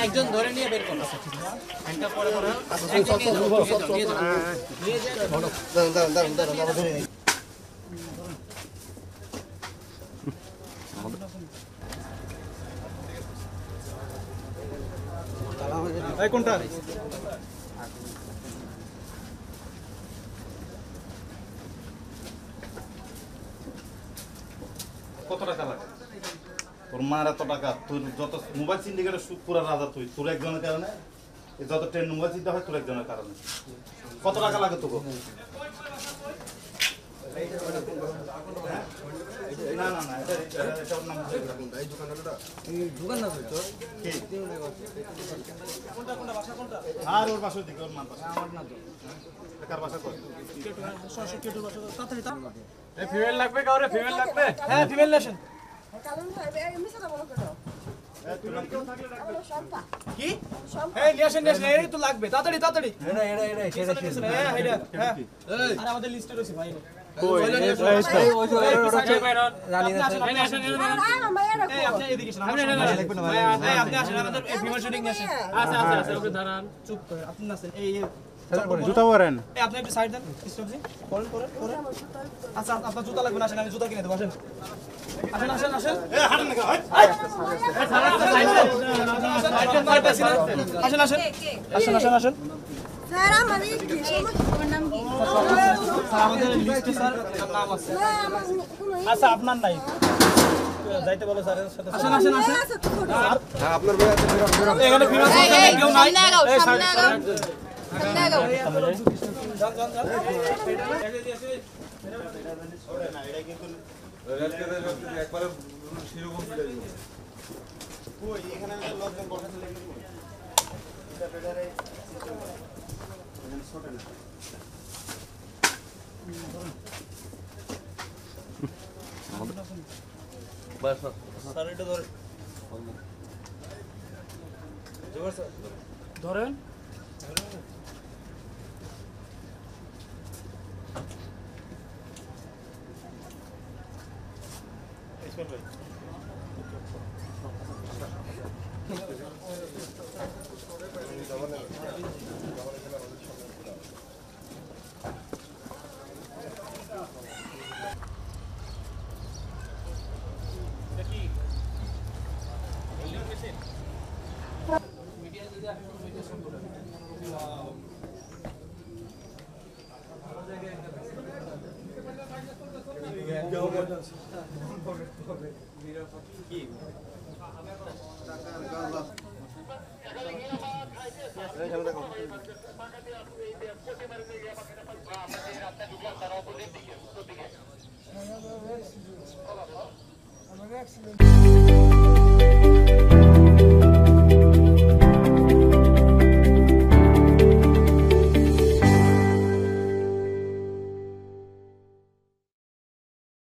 একজন ধরে নিয়ে বের করো কোনটা কত টাকা লাগে তোর মার এত টাকা তুই যত মোবাইল সিন্ডিকেটের পুরা রাজা তুই তোর একজনের কারণে যত ট্রেন মোবাইল চিন্তা হয় তোর একজনের কারণে কত টাকা লাগে তোকে না না না এটা নাম এই দোকান না তো কোনটা কোনটা ভাষা কোনটা আর ওর ভাষা দিকে ওর মান ভাষা আমার না তো কার ভাষা কই কেটু ভাষা তাড়াতাড়ি এই ফিমেল লাগবে কাউরে ফিমেল লাগবে হ্যাঁ ফিমেল লেশন কারণ এমনি কথা বলো কেন কি এই লেশন লেশন এই তো লাগবে তাড়াতাড়ি তাড়াতাড়ি এটা আর আমাদের লিস্টে রয়েছে ভাই জুতা পরেন আপনি একটু সাইড দেন আচ্ছা আপনার জুতা লাগবে না আসেন আমি জুতা কিনে দেবো আসেন আসেন আসেন আসেন আসেন আসেন আসেন আসেন আসেন স্যার আমাদের কি তোমার নাম কি স্যার আমাদের লিস্টে স্যার নাম আছে আচ্ছা আপনার নাই যাইতে বলো স্যারের সাথে আসেন আসেন আসেন হ্যাঁ আপনার ভাই আছে এখানে ফিরে কেউ নাই এই সামনে আগাও সামনে আগাও যান যান যান একবারে শিরোগম পিটা দিব কই এখানে লোকজন বসাতে লাগে এটা বেডারে ছোট না বাস স্যার এটা ধরে জোর স্যার ধরেন ইসমাইল ভাই Accident.